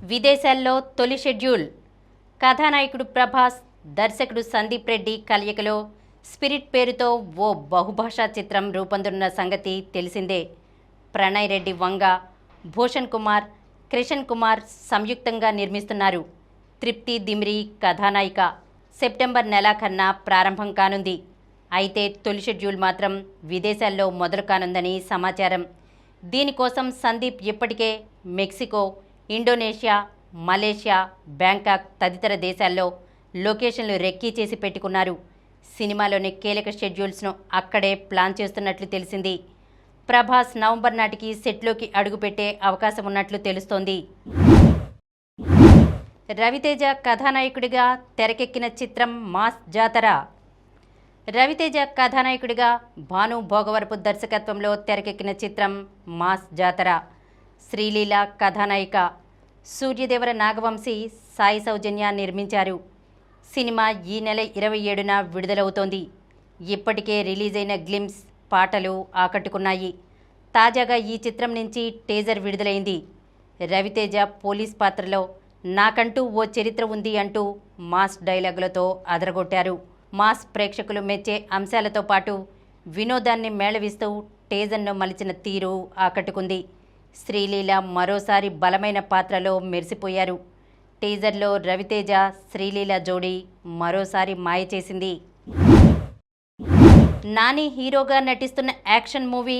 విదేశాల్లో తొలి షెడ్యూల్. కథానాయకుడు ప్రభాస్, దర్శకుడు సందీప్ రెడ్డి కలయికలో స్పిరిట్ పేరుతో ఓ బహుభాషా చిత్రం రూపొందనున్న సంగతి తెలిసిందే. ప్రణయ్ రెడ్డి వంగ, భూషణ్ కుమార్, క్రిషన్ కుమార్ సంయుక్తంగా నిర్మిస్తున్నారు. తృప్తి దిమ్రి కథానాయిక. సెప్టెంబర్ నెలాఖరున ప్రారంభం కానుంది. అయితే తొలి షెడ్యూల్ మాత్రం విదేశాల్లో మొదలు కానుందని సమాచారం. దీనికోసం సందీప్ ఇప్పటికే మెక్సికో, ఇండోనేషియా, మలేషియా, బ్యాంకాక్ తదితర దేశాల్లో లొకేషన్లు రెక్కీ చేసి పెట్టుకున్నారు. సినిమాలోని కీలక షెడ్యూల్స్ను అక్కడే ప్లాన్ చేస్తున్నట్లు తెలిసింది. ప్రభాస్ నవంబర్ నాటికి సెట్లోకి అడుగుపెట్టే అవకాశం ఉన్నట్లు తెలుస్తోంది. రవితేజ కథానాయకుడిగా తెరకెక్కిన చిత్రం మాస్ జాతర. రవితేజ కథానాయకుడిగా భాను భోగవరపు దర్శకత్వంలో తెరకెక్కిన చిత్రం మాస్ జాతర. శ్రీలీల కథానాయిక. సూర్యదేవర నాగవంశీ, సాయి సౌజన్య నిర్మించారు. సినిమా ఈ నెల 27న విడుదలవుతోంది. ఇప్పటికే రిలీజ్ అయిన గ్లిమ్స్, పాటలు ఆకట్టుకున్నాయి. తాజాగా ఈ చిత్రం నుంచి టీజర్ విడుదలైంది. రవితేజ పోలీస్ పాత్రలో నాకంటూ ఓ చరిత్ర ఉంది అంటూ మాస్ డైలాగులతో అదరగొట్టారు. మాస్ ప్రేక్షకులు మెచ్చే అంశాలతో పాటు వినోదాన్ని మేళవిస్తూ టీజర్ను మలిచిన తీరు ఆకట్టుకుంది. శ్రీలీల మరోసారి బలమైన పాత్రలో మెరిసిపోయారు. టీజర్లో రవితేజ, శ్రీలీల జోడీ మరోసారి మాయ చేసింది. నాని హీరోగా నటిస్తున్న యాక్షన్ మూవీ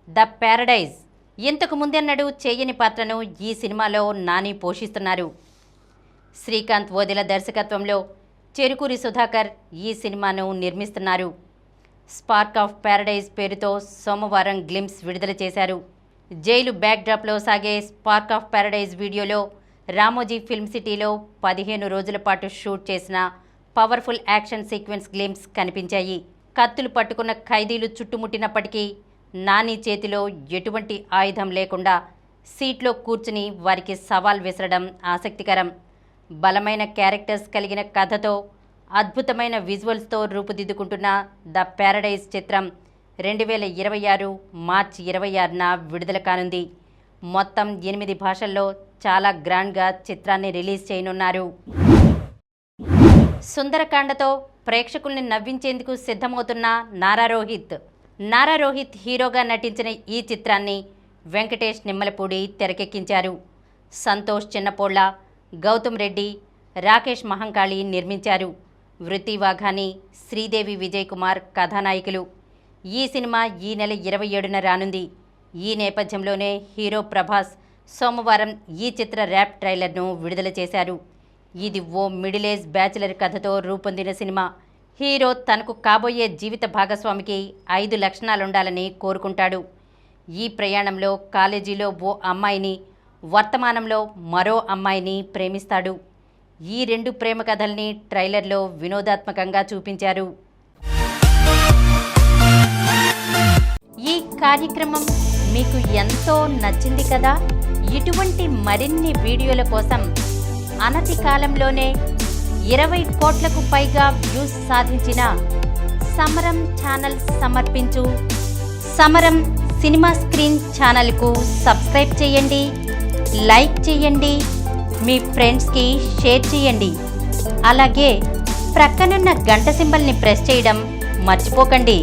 ద ప్యారడైజ్. ఇంతకు ముందెన్నడూ చేయని పాత్రను ఈ సినిమాలో నాని పోషిస్తున్నారు. శ్రీకాంత్ ఓదెల దర్శకత్వంలో చెరుకూరి సుధాకర్ ఈ సినిమాను నిర్మిస్తున్నారు. స్పార్క్ ఆఫ్ ప్యారడైజ్ పేరుతో సోమవారం గ్లిమ్స్ విడుదల చేశారు. జైలు బ్యాక్డ్రాప్లో సాగే స్పార్క్ ఆఫ్ ప్యారడైజ్ వీడియోలో రామోజీ ఫిల్మ్ సిటీలో 15 రోజుల పాటు షూట్ చేసిన పవర్ఫుల్ యాక్షన్ సీక్వెన్స్ గ్లిమ్స్ కనిపించాయి. కత్తులు పట్టుకున్న ఖైదీలు చుట్టుముట్టినప్పటికీ నాని చేతిలో ఎటువంటి ఆయుధం లేకుండా సీట్లో కూర్చుని వారికి సవాల్ విసరడం ఆసక్తికరం. బలమైన క్యారెక్టర్స్ కలిగిన కథతో, అద్భుతమైన విజువల్స్తో రూపుదిద్దుకుంటున్న ద ప్యారడైజ్ చిత్రం 2026 మార్చి 26న విడుదల కానుంది. మొత్తం 8 భాషల్లో చాలా గ్రాండ్గా చిత్రాన్ని రిలీజ్ చేయనున్నారు. సుందరకాండతో ప్రేక్షకుల్ని నవ్వించేందుకు సిద్ధమవుతున్న నారా రోహిత్. నారా రోహిత్ హీరోగా నటించిన ఈ చిత్రాన్ని వెంకటేష్ నిమ్మలపూడి తెరకెక్కించారు. సంతోష్ చిన్నపోళ్ల, గౌతమ్ రెడ్డి, రాకేష్ మహంకాళి నిర్మించారు. వృత్తి వాఘాని, శ్రీదేవి విజయ్ కుమార్ కథానాయకులు. ఈ సినిమా ఈ నెల 27న రానుంది. ఈ నేపథ్యంలోనే హీరో ప్రభాస్ సోమవారం ఈ చిత్ర ర్యాప్ ట్రైలర్ను విడుదల చేశారు. ఇది ఓ మిడిల్ ఏజ్ బ్యాచిలర్ కథతో రూపొందిన సినిమా. హీరో తనకు కాబోయే జీవిత భాగస్వామికి 5 లక్షణాలుండాలని కోరుకుంటాడు. ఈ ప్రయాణంలో కాలేజీలో ఓ అమ్మాయిని, వర్తమానంలో మరో అమ్మాయిని ప్రేమిస్తాడు. ఈ 2 ప్రేమ కథల్ని ట్రైలర్లో వినోదాత్మకంగా చూపించారు. ఈ కార్యక్రమం మీకు ఎంతో నచ్చింది కదా. ఇటువంటి మరిన్ని వీడియోల కోసం అనతి కాలంలోనే 20 కోట్లకు పైగా వ్యూస్ సాధించిన సమరం ఛానల్ సమర్పించు సమరం సినిమా స్క్రీన్ ఛానల్కు సబ్స్క్రైబ్ చేయండి, లైక్ చేయండి, మీ ఫ్రెండ్స్కి షేర్ చేయండి. అలాగే ప్రక్కనున్న గంట సింబల్ని ప్రెస్ చేయడం మర్చిపోకండి.